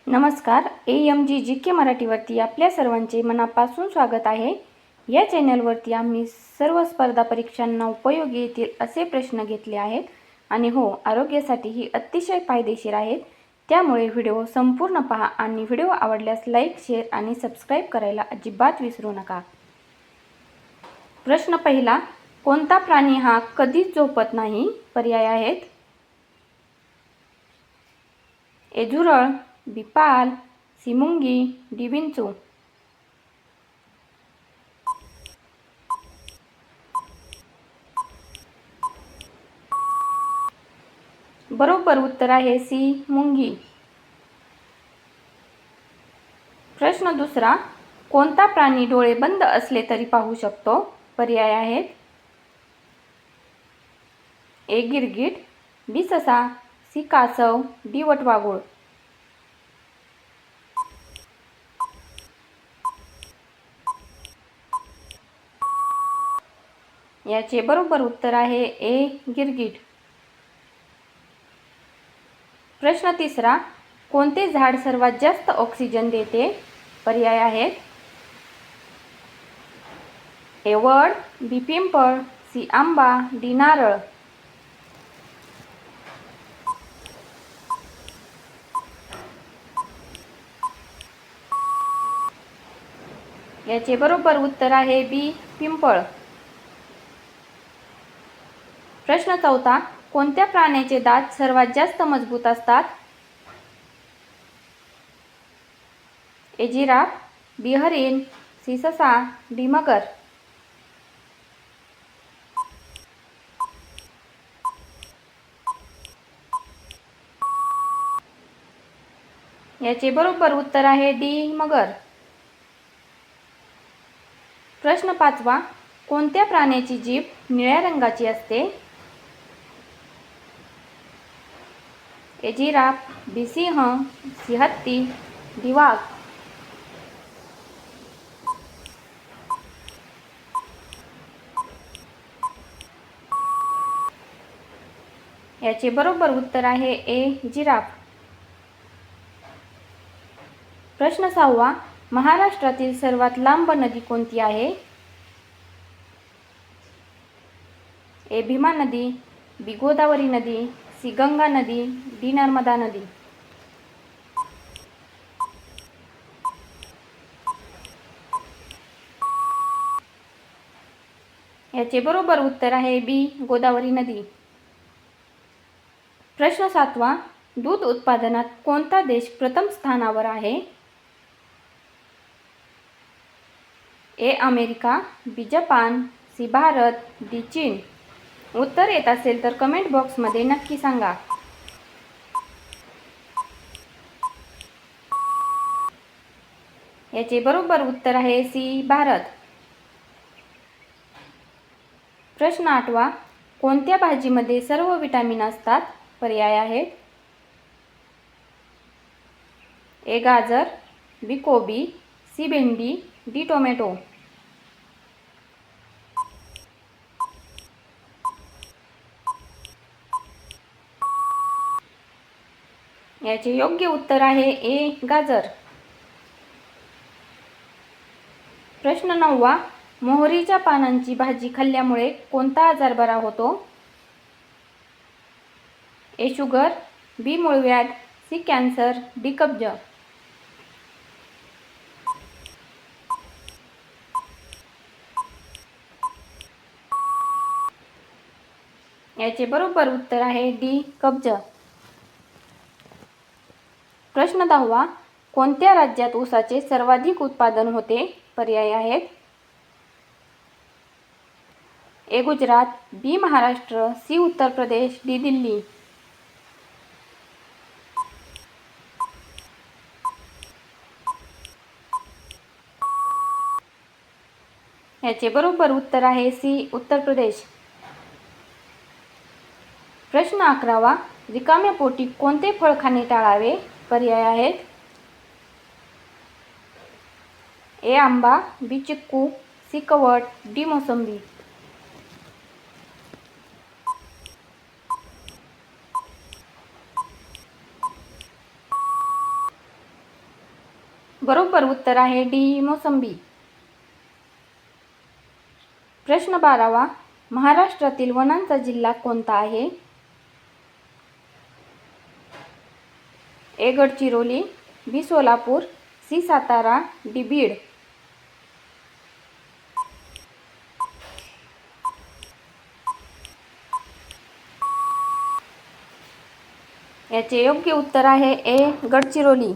नमस्कार. AMG मराठीवरती आपल्या सर्वांचे मनापासून स्वागत आहे. या चॅनलवरती आम्ही सर्व स्पर्धा परीक्षांना उपयोगी येतील असे प्रश्न घेतले आहेत आणि हो, आरोग्यासाठीही अतिशय फायदेशीर आहेत. त्यामुळे व्हिडिओ संपूर्ण पहा आणि व्हिडिओ आवडल्यास लाईक, शेअर आणि सबस्क्राईब करायला अजिबात विसरू नका. प्रश्न पहिला, कोणता प्राणी हा कधीच झोपत नाही? पर्याय आहेत झुरळ, बिपाल, सिमुंगी, विंचू. बरोबर उत्तर आहे सी, मुंगी. प्रश्न दुसरा, कोणता प्राणी डोळे बंद असले तरी पाहू शकतो? पर्याय आहेत गिरगीट, बी ससा, सी कासव, डी वटवाघूळ. याचे बरोबर उत्तर आहे गिरगीट. प्रश्न तिसरा, कोणते झाड सर्वात जास्त ऑक्सिजन देते? पर्याय आहेत वड, बी पिंपळ, सी आंबा, डी नारळ. याचे बरोबर उत्तर आहे बी पिंपळ. प्रश्न चौथा, कोणत्या प्राण्याचे दात सर्वात जास्त मजबूत असतात? जिराफ, बी हरिण, सी ससा, डी मगर. याचे बरोबर उत्तर आहे डी मगर. प्रश्न पाचवा, कोणत्या प्राण्याची जीभ निळ्या रंगाची असते? जिराफ, बी सिंह, सी हत्ती, डी वाघ. याचे बरोबर उत्तर आहे जिराफ. प्रश्न सहावा, महाराष्ट्रातील सर्वात लांब नदी कोणती आहे? भीमा नदी, बी गोदावरी नदी, सी गंगा नदी, डी नर्मदा नदी. याचे बरोबर उत्तर आहे बी गोदावरी नदी. प्रश्न सातवा, दूध उत्पादनात कोणता देश प्रथम स्थानावर आहे? अमेरिका, बी जपान, सी भारत, डी चीन. उत्तर येत असेल तर कमेंट बॉक्समध्ये नक्की सांगा. याचे बरोबर उत्तर आहे सी भारत. प्रश्न आठवा, कोणत्या भाजीमध्ये सर्व विटामिन असतात? पर्याय आहेत गाजर, बी कोबी, सी भेंडी, डी टोमॅटो. याचे योग्य उत्तर आहे गाजर. प्रश्न नववा, मोहरीच्या पानांची भाजी खाल्ल्यामुळे कोणता आजार बरा होतो? शुगर, बी मूळव्याध, सी कॅन्सर, डी कब्ज. याचे बरोबर उत्तर आहे डी कब्ज. प्रश्न दहावा, कोणत्या राज्यात ऊसाचे सर्वाधिक उत्पादन होते? पर्याय आहेत गुजरात, बी महाराष्ट्र, सी उत्तर प्रदेश, डी दिल्ली. याचे बरोबर उत्तर आहे सी उत्तर प्रदेश. प्रश्न 11वा, रिकाम्या पोटी कोणते फळ खाणे टाळावे? पर्याय आहेत आंबा, बी चिक्कू, सी कवठ, डी मोसंबी. बरोबर उत्तर आहे डी मोसंबी. प्रश्न 12वा, महाराष्ट्रातील वनांचा जिल्हा कोणता आहे? ए गडचिरोली, बी सोलापूर, सी सातारा, डी बीड. याचे योग्य उत्तर आहे ए गडचिरोली.